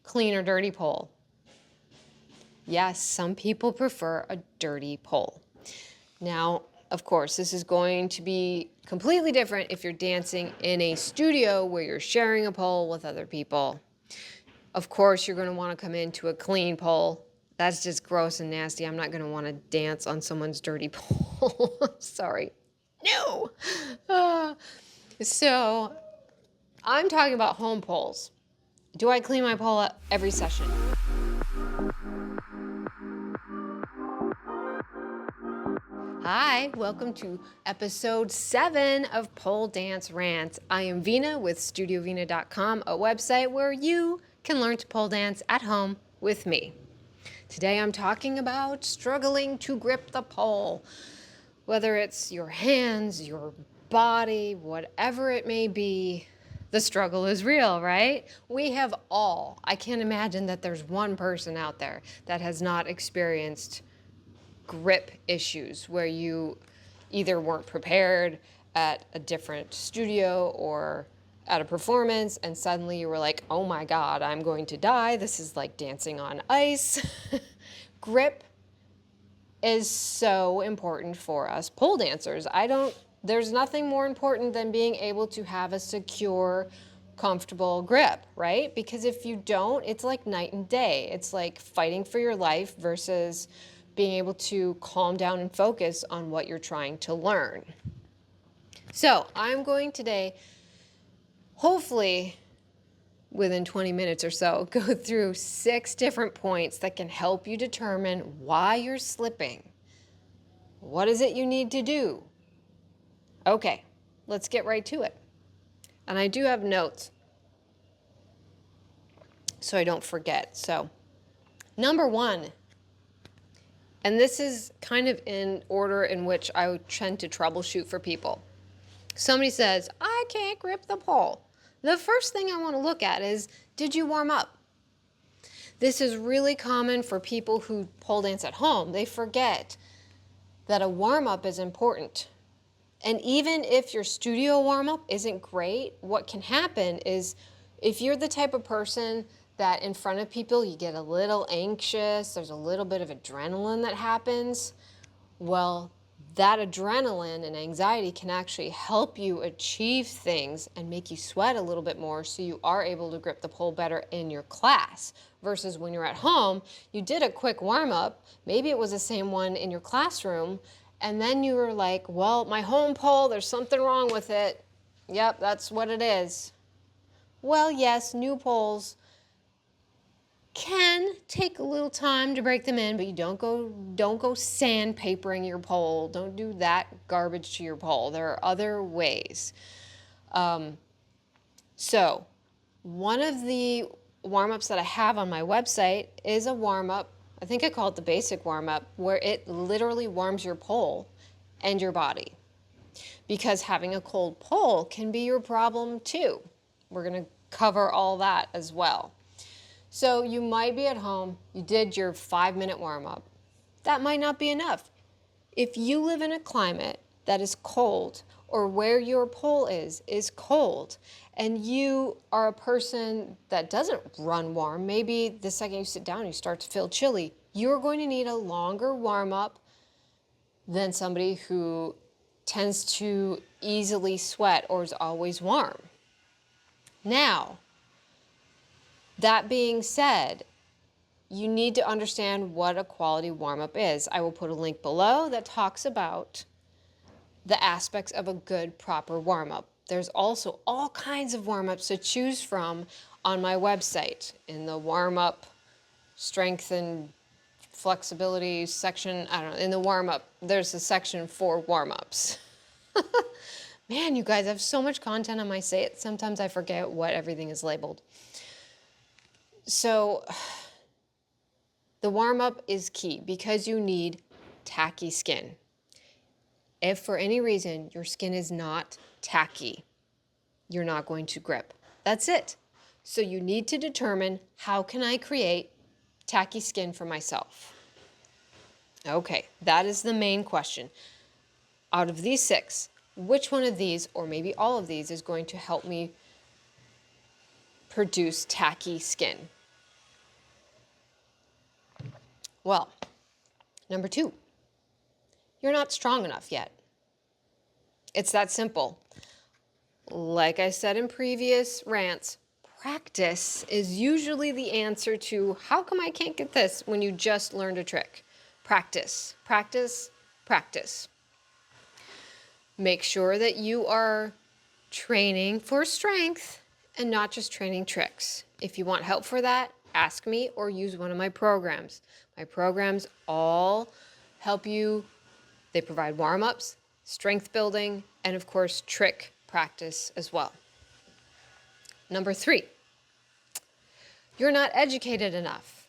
clean or dirty pole? Yes, some people prefer a dirty pole. Now, of course, this is going to be completely different if you're dancing in a studio where you're sharing a pole with other people. Of course, you're going to want to come into a clean pole. That's just gross and nasty. I'm not going to want to dance on someone's dirty pole. Sorry. No. So I'm talking about home poles. Do I clean my pole every session? Hi, welcome to episode 7 of Pole Dance Rants. I am Vina with StudioVina.com, a website where you can learn to pole dance at home with me. Today I'm talking about struggling to grip the pole. Whether it's your hands, your body, whatever it may be, the struggle is real, right? We have all. I can't imagine that there's one person out there that has not experienced grip issues where you either weren't prepared at a different studio or at a performance and suddenly you were like, oh my God, I'm going to die. This is like dancing on ice. Grip is so important for us pole dancers. There's nothing more important than being able to have a secure, comfortable grip, right? Because if you don't, it's like night and day. It's like fighting for your life versus being able to calm down and focus on what you're trying to learn. So I'm going today, hopefully within 20 minutes or so, go through 6 different points that can help you determine why you're slipping. What is it you need to do? Okay, let's get right to it. And I do have notes so I don't forget. So, number 1, and this is kind of in order in which I would tend to troubleshoot for people. Somebody says, I can't grip the pole. The first thing I want to look at is, did you warm up? This is really common for people who pole dance at home. They forget that a warm-up is important. And even if your studio warm-up isn't great, what can happen is if you're the type of person that in front of people you get a little anxious, there's a little bit of adrenaline that happens, well, that adrenaline and anxiety can actually help you achieve things and make you sweat a little bit more so you are able to grip the pole better in your class. Versus when you're at home, you did a quick warm-up, maybe it was the same one in your classroom, and then you were like, well, my home pole, there's something wrong with it. Yep, that's what it is. Well, yes, new poles can take a little time to break them in, but you don't go sandpapering your pole. Don't do that garbage to your pole. There are other ways. So one of the warm-ups that I have on my website is a warm-up. I think I call it the basic warm-up, where it literally warms your pole and your body. Because having a cold pole can be your problem too. We're going to cover all that as well. So you might be at home, you did your 5-minute warm-up. That might not be enough. If you live in a climate that is cold or where your pole is cold and you are a person that doesn't run warm, maybe the second you sit down you start to feel chilly, you're going to need a longer warm-up than somebody who tends to easily sweat or is always warm. Now, that being said, you need to understand what a quality warm-up is. I will put a link below that talks about the aspects of a good, proper warm-up. There's also all kinds of warm-ups to choose from on my website. In the warm-up, strength and flexibility section, I don't know, in the warm-up, there's a section for warm-ups. Man, you guys, I have so much content on my site, sometimes I forget what everything is labeled. So the warm-up is key because you need tacky skin. If for any reason your skin is not tacky, you're not going to grip. That's it. So you need to determine, how can I create tacky skin for myself? Okay, that is the main question. Out of these 6, which one of these, or maybe all of these, is going to help me produce tacky skin? Well, number 2, you're not strong enough yet. It's that simple. Like I said in previous rants, practice is usually the answer to how come I can't get this when you just learned a trick. Practice, practice, practice. Make sure that you are training for strength and not just training tricks. If you want help for that, ask me or use one of my programs. My programs all help you. They provide warm-ups, strength building, and of course, trick practice as well. Number 3, you're not educated enough.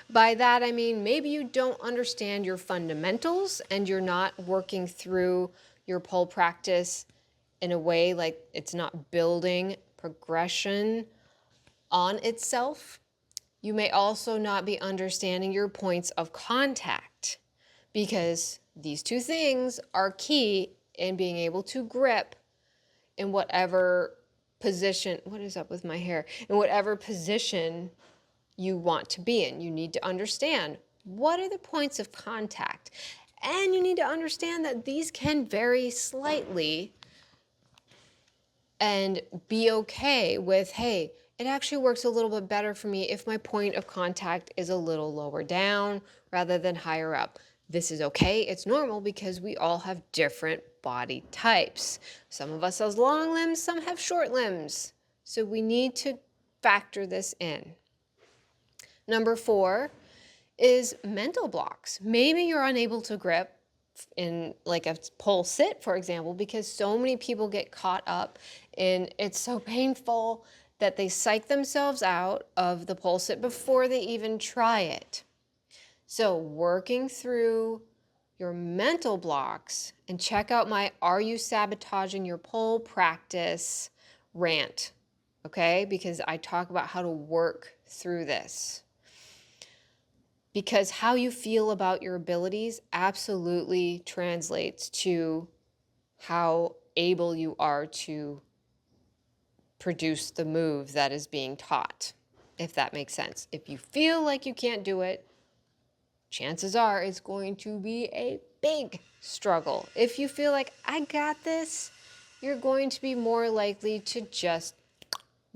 By that, I mean maybe you don't understand your fundamentals and you're not working through your pole practice in a way like it's not building progression on itself. You may also not be understanding your points of contact, because these 2 things are key in being able to grip in whatever position, what is up with my hair? In whatever position you want to be in. You need to understand what are the points of contact. And you need to understand that these can vary slightly and be okay with, hey, it actually works a little bit better for me if my point of contact is a little lower down rather than higher up. This is okay. It's normal because we all have different body types. Some of us have long limbs, some have short limbs. So we need to factor this in. Number 4 is mental blocks. Maybe you're unable to grip in like a pole sit, for example, because so many people get caught up in it's so painful that they psych themselves out of the pole sit before they even try it. So working through your mental blocks, and check out my Are You Sabotaging Your Pole Practice rant, okay? Because I talk about how to work through this. Because how you feel about your abilities absolutely translates to how able you are to produce the move that is being taught, if that makes sense. If you feel like you can't do it, chances are it's going to be a big struggle. If you feel like I got this, you're going to be more likely to just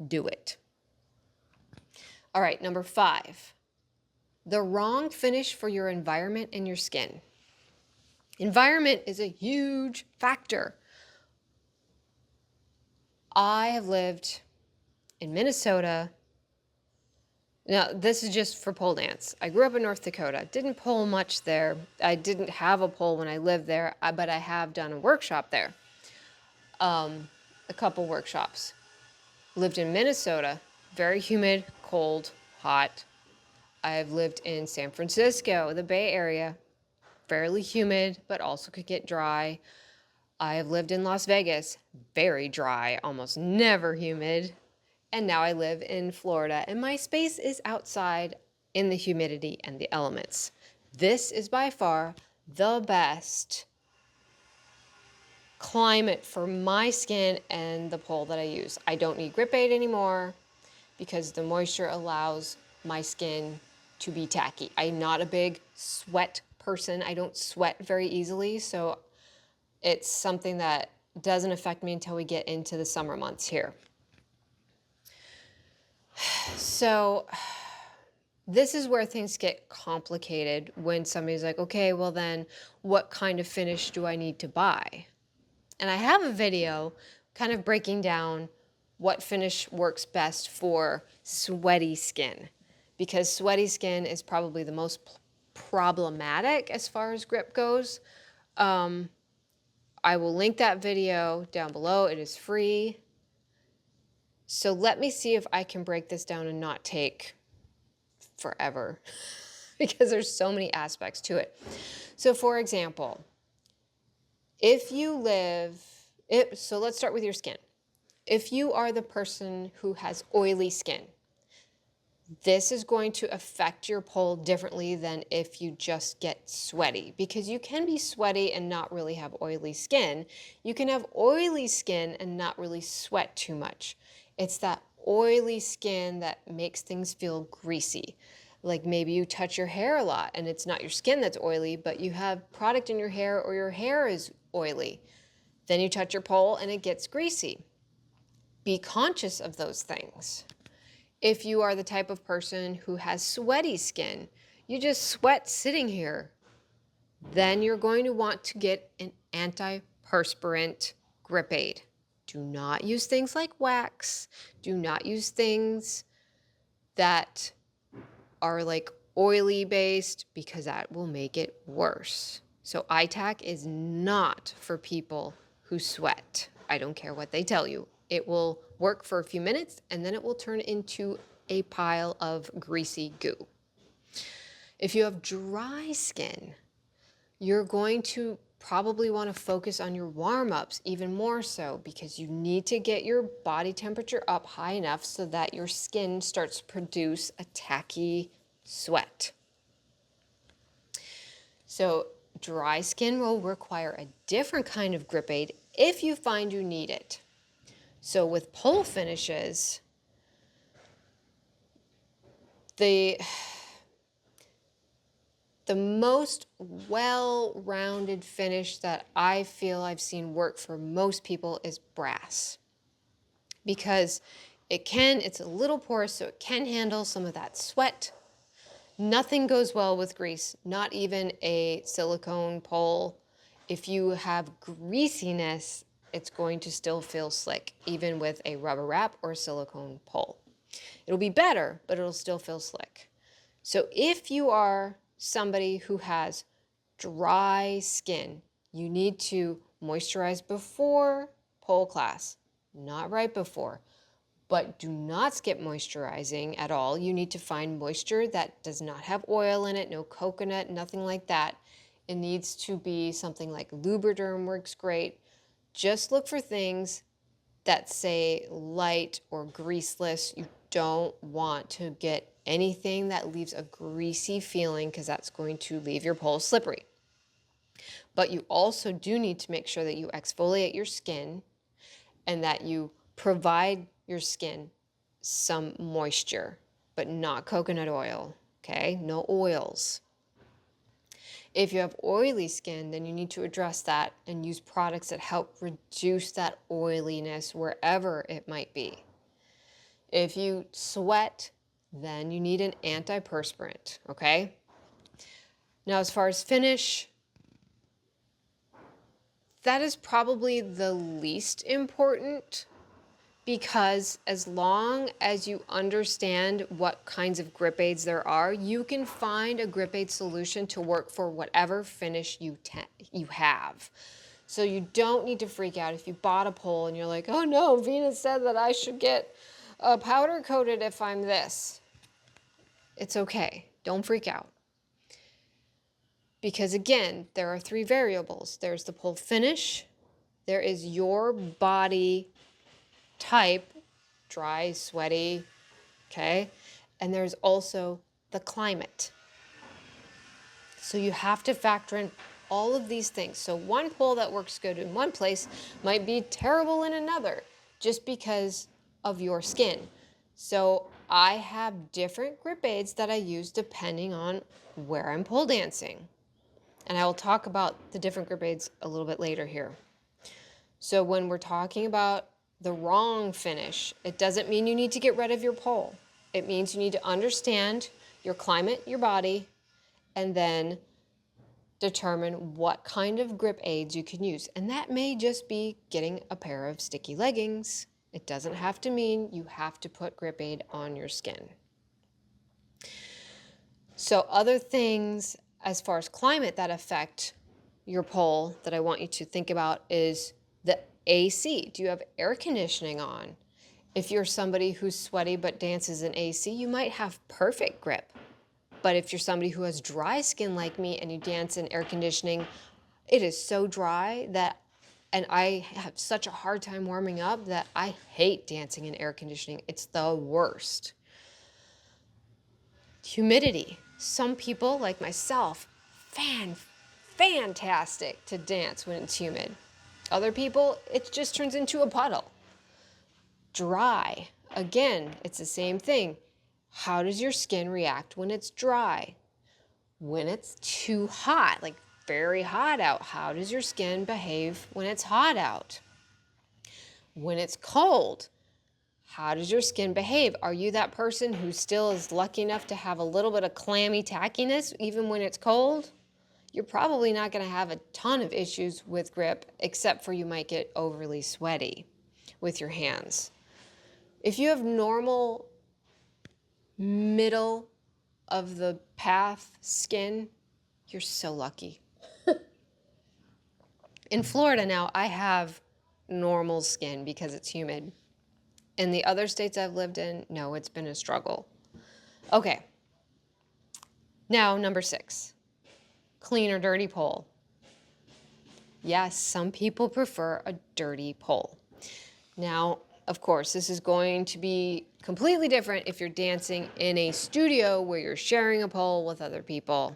do it. All right, number 5. The wrong finish for your environment and your skin. Environment is a huge factor. I have lived in Minnesota. Now, this is just for pole dance. I grew up in North Dakota. Didn't pole much there. I didn't have a pole when I lived there, but I have done a workshop there. A couple workshops. Lived in Minnesota. Very humid, cold, hot. I've lived in San Francisco, the Bay Area, fairly humid, but also could get dry. I have lived in Las Vegas, very dry, almost never humid. And now I live in Florida, and my space is outside in the humidity and the elements. This is by far the best climate for my skin and the pole that I use. I don't need grip aid anymore because the moisture allows my skin to be tacky. I'm not a big sweat person. I don't sweat very easily, so it's something that doesn't affect me until we get into the summer months here. So this is where things get complicated when somebody's like, okay, well then what kind of finish do I need to buy? And I have a video kind of breaking down what finish works best for sweaty skin, because sweaty skin is probably the most problematic as far as grip goes. I will link that video down below. It is free. So let me see if I can break this down and not take forever because there's so many aspects to it. So for example, so let's start with your skin. If you are the person who has oily skin, this is going to affect your pole differently than if you just get sweaty, because you can be sweaty and not really have oily skin. You can have oily skin and not really sweat too much. It's that oily skin that makes things feel greasy. Like maybe you touch your hair a lot and it's not your skin that's oily, but you have product in your hair or your hair is oily. Then you touch your pole and it gets greasy. Be conscious of those things. If you are the type of person who has sweaty skin, you just sweat sitting here, then you're going to want to get an antiperspirant grip aid. Do not use things like wax. Do not use things that are like oily based because that will make it worse. So iTac is not for people who sweat. I don't care what they tell you. It will work for a few minutes and then it will turn into a pile of greasy goo. If you have dry skin, you're going to probably want to focus on your warm-ups even more so because you need to get your body temperature up high enough so that your skin starts to produce a tacky sweat. So dry skin will require a different kind of grip aid if you find you need it. So with pole finishes, the most well-rounded finish that I feel I've seen work for most people is brass. Because it's a little porous, so it can handle some of that sweat. Nothing goes well with grease, not even a silicone pole. If you have greasiness, it's going to still feel slick, even with a rubber wrap or silicone pole. It'll be better, but it'll still feel slick. So if you are somebody who has dry skin, you need to moisturize before pole class, not right before. But do not skip moisturizing at all. You need to find moisture that does not have oil in it, no coconut, nothing like that. It needs to be something like Lubriderm works great. Just look for things that say light or greaseless. You don't want to get anything that leaves a greasy feeling because that's going to leave your pole slippery. But you also do need to make sure that you exfoliate your skin and that you provide your skin some moisture, but not coconut oil, okay? No oils. If you have oily skin, then you need to address that and use products that help reduce that oiliness wherever it might be. If you sweat, then you need an antiperspirant, okay? Now, as far as finish, that is probably the least important because as long as you understand what kinds of grip aids there are, you can find a grip aid solution to work for whatever finish you have. So you don't need to freak out if you bought a pole and you're like, oh no, Venus said that I should get powder coated if I'm this. It's okay. Don't freak out. Because again, there are three variables. There's the pole finish. There is your body type, dry, sweaty, okay? And there's also the climate. So you have to factor in all of these things. So one pole that works good in one place might be terrible in another just because of your skin. So I have different grip aids that I use depending on where I'm pole dancing. And I will talk about the different grip aids a little bit later here. So when we're talking about the wrong finish, it doesn't mean you need to get rid of your pole. It means you need to understand your climate, your body, and then determine what kind of grip aids you can use. And that may just be getting a pair of sticky leggings. It doesn't have to mean you have to put grip aid on your skin. So other things as far as climate that affect your pole that I want you to think about is the AC. Do you have air conditioning on? If you're somebody who's sweaty but dances in AC, you might have perfect grip. But if you're somebody who has dry skin like me and you dance in air conditioning, it is so dry and I have such a hard time warming up that I hate dancing in air conditioning. It's the worst. Humidity. Some people, like myself, fantastic to dance when it's humid. Other people, it just turns into a puddle. Dry. Again, it's the same thing. How does your skin react when it's dry? When it's too hot, like very hot out, how does your skin behave when it's hot out? When it's cold, how does your skin behave? Are you that person who still is lucky enough to have a little bit of clammy tackiness even when it's cold? You're probably not going to have a ton of issues with grip, except for you might get overly sweaty with your hands. If you have normal middle of the path skin, you're so lucky. In Florida now, I have normal skin because it's humid. In the other states I've lived in, no, it's been a struggle. Okay. Now, number 6, clean or dirty pole. Yes, some people prefer a dirty pole. Now, of course, this is going to be completely different if you're dancing in a studio where you're sharing a pole with other people.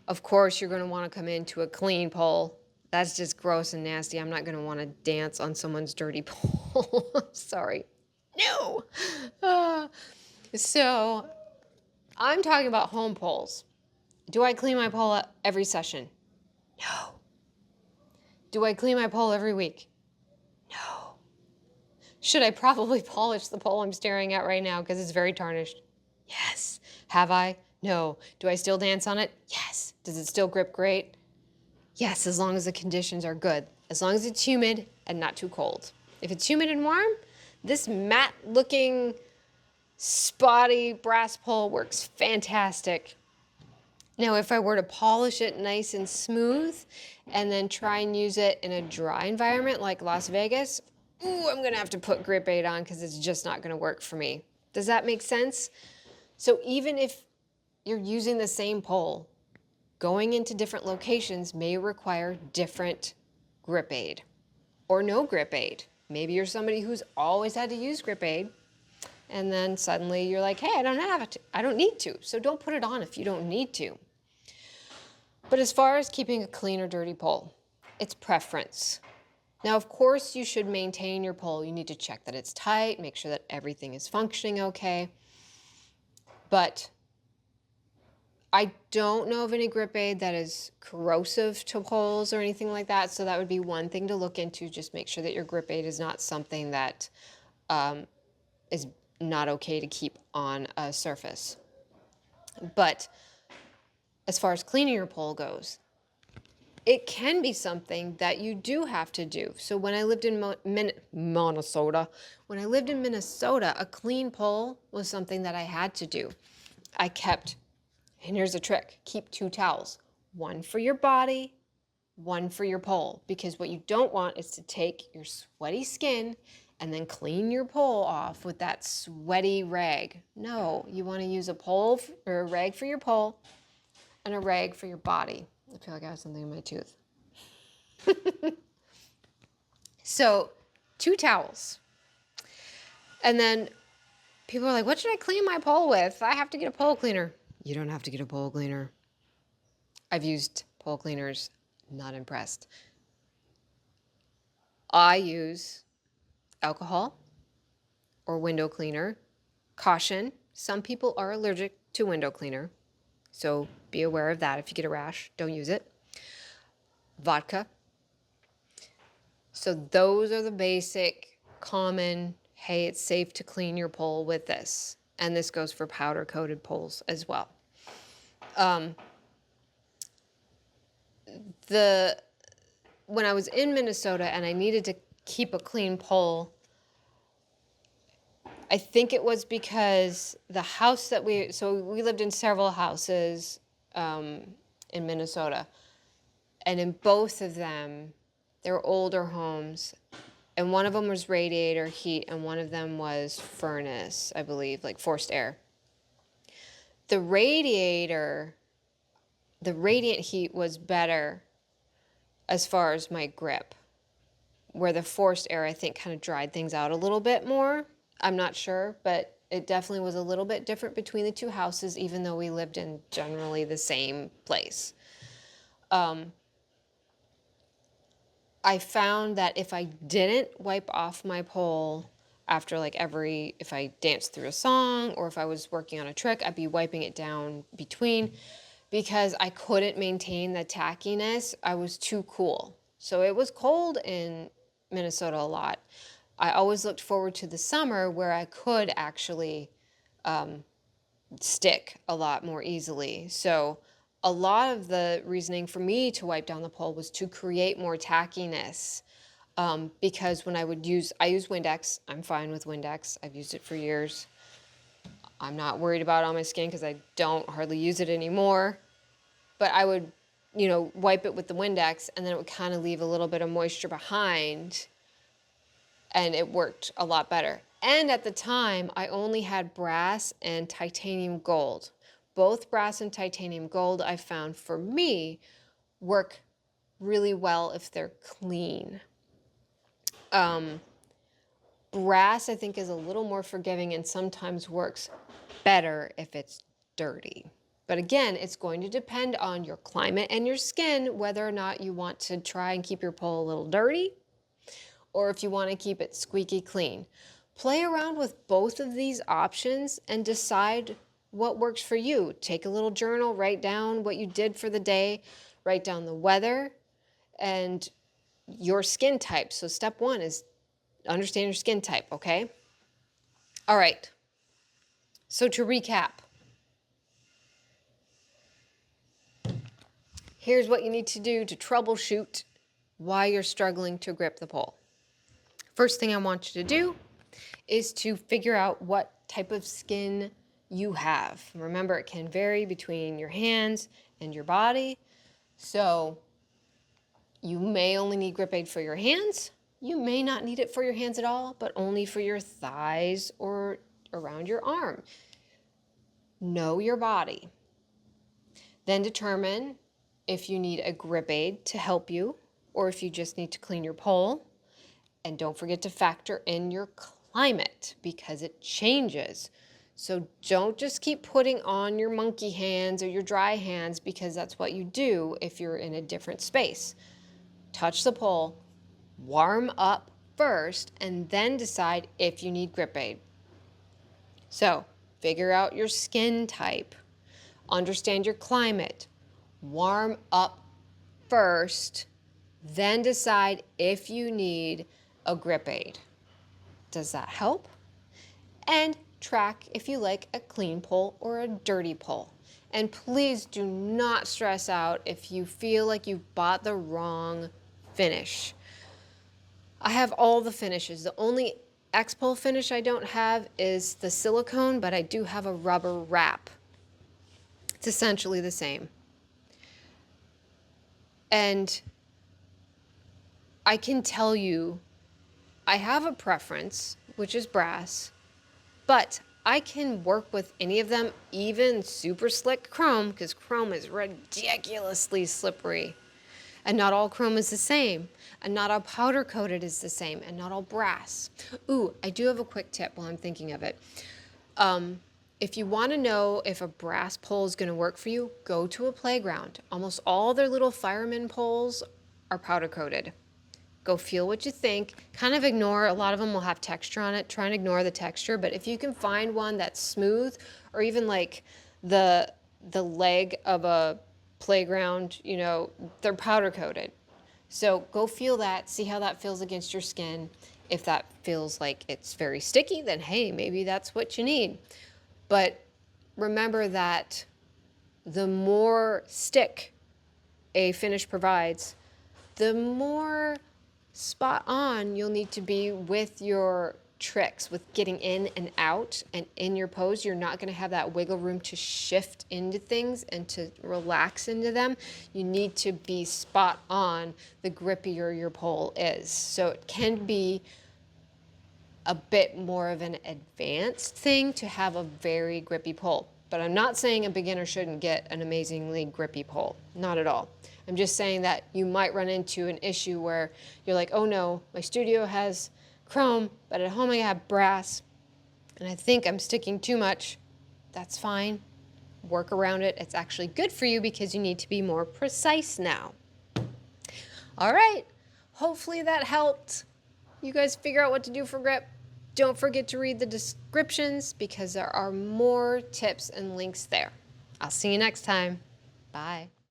Of course, you're going to want to come into a clean pole. That's just gross and nasty. I'm not going to want to dance on someone's dirty pole. Sorry. No. So I'm talking about home poles. Do I clean my pole every session? No. Do I clean my pole every week? No. Should I probably polish the pole I'm staring at right now because it's very tarnished? Yes. Have I? No. Do I still dance on it? Yes. Does it still grip great? Yes, as long as the conditions are good. As long as it's humid and not too cold. If it's humid and warm, this matte-looking, spotty brass pole works fantastic. Now, if I were to polish it nice and smooth and then try and use it in a dry environment like Las Vegas, ooh, I'm going to have to put grip aid on because it's just not going to work for me. Does that make sense? So even if you're using the same pole, going into different locations may require different grip aid or no grip aid. Maybe you're somebody who's always had to use grip aid, and then suddenly you're like, hey, I don't need to. So don't put it on if you don't need to. But as far as keeping a clean or dirty pole, it's preference. Now, of course, you should maintain your pole. You need to check that it's tight, make sure that everything is functioning okay. But I don't know of any grip aid that is corrosive to poles or anything like that. So that would be one thing to look into. Just make sure that your grip aid is not something that is not okay to keep on a surface. But as far as cleaning your pole goes, it can be something that you do have to do. So when I lived in Minnesota, a clean pole was something that I had to do. I kept, and here's a trick, keep 2 towels, one for your body, one for your pole, because what you don't want is to take your sweaty skin and then clean your pole off with that sweaty rag. No, you want to use a pole or a rag for your pole and a rag for your body. I feel like I have something in my tooth. So 2 towels. And then people are like, what should I clean my pole with? I have to get a pole cleaner. You don't have to get a pole cleaner. I've used pole cleaners, not impressed. I use alcohol or window cleaner. Caution, some people are allergic to window cleaner, so be aware of that. If you get a rash, don't use it. Vodka. So those are the basic, common, hey, it's safe to clean your pole with this. And this goes for powder-coated poles as well. When I was in Minnesota and I needed to keep a clean pole, I think it was because the house that we lived in several houses in Minnesota. And in both of them, they were older homes. And one of them was radiator heat and one of them was furnace, I believe, like forced air. The radiant heat was better as far as my grip, where the forced air, I think, kind of dried things out a little bit more. I'm not sure, but it definitely was a little bit different between the 2 houses, even though we lived in generally the same place. I found that if I didn't wipe off my pole after like if I danced through a song or if I was working on a trick, I'd be wiping it down between because I couldn't maintain the tackiness. I was too cool. So it was cold in Minnesota a lot. I always looked forward to the summer where I could actually stick a lot more easily. So a lot of the reasoning for me to wipe down the pole was to create more tackiness. Because when I use Windex. I'm fine with Windex. I've used it for years. I'm not worried about it on my skin because I don't hardly use it anymore. But I would, wipe it with the Windex, and then it would kind of leave a little bit of moisture behind, and it worked a lot better. And at the time, I only had brass and titanium gold. Both brass and titanium gold, I found for me, work really well if they're clean. Brass, I think, is a little more forgiving and sometimes works better if it's dirty. But again, it's going to depend on your climate and your skin, whether or not you want to try and keep your pole a little dirty or if you want to keep it squeaky clean. Play around with both of these options and decide what works for you. Take a little journal, write down what you did for the day, write down the weather and your skin type. So step 1 is understand your skin type, okay? All right. So to recap, here's what you need to do to troubleshoot why you're struggling to grip the pole. First thing I want you to do is to figure out what type of skin you have. Remember, it can vary between your hands and your body. So you may only need grip aid for your hands. You may not need it for your hands at all, but only for your thighs or around your arm. Know your body. Then determine if you need a grip aid to help you or if you just need to clean your pole. And don't forget to factor in your climate because it changes. So don't just keep putting on your monkey hands or your dry hands because that's what you do if you're in a different space. Touch the pole, warm up first, and then decide if you need grip aid. So figure out your skin type, understand your climate, warm up first, then decide if you need a grip aid. Does that help? And track if you like a clean pole or a dirty pole. And please do not stress out if you feel like you bought the wrong finish. I have all the finishes. The only X-Pole finish I don't have is the silicone, but I do have a rubber wrap. It's essentially the same. And I can tell you, I have a preference, which is brass, but I can work with any of them, even super slick chrome, because chrome is ridiculously slippery. And not all chrome is the same, and not all powder coated is the same, and not all brass. Ooh, I do have a quick tip while I'm thinking of it. If you want to know if a brass pole is going to work for you, go to a playground. Almost all their little fireman poles are powder coated. Go feel what you think. Kind of ignore, a lot of them will have texture on it. Try and ignore the texture, but if you can find one that's smooth, or even like the leg of a playground, they're powder coated. So go feel that, see how that feels against your skin. If that feels like it's very sticky, then hey, maybe that's what you need. But remember that the more stick a finish provides, the more spot on you'll need to be with your tricks, with getting in and out and in your pose. You're not going to have that wiggle room to shift into things and to relax into them. You need to be spot on the grippier your pole is. So it can be a bit more of an advanced thing to have a very grippy pole. But I'm not saying a beginner shouldn't get an amazingly grippy pole. Not at all. I'm just saying that you might run into an issue where you're like, oh no, my studio has chrome, but at home I have brass, and I think I'm sticking too much. That's fine. Work around it. It's actually good for you because you need to be more precise now. All right. Hopefully that helped you guys figure out what to do for grip. Don't forget to read the descriptions because there are more tips and links there. I'll see you next time. Bye.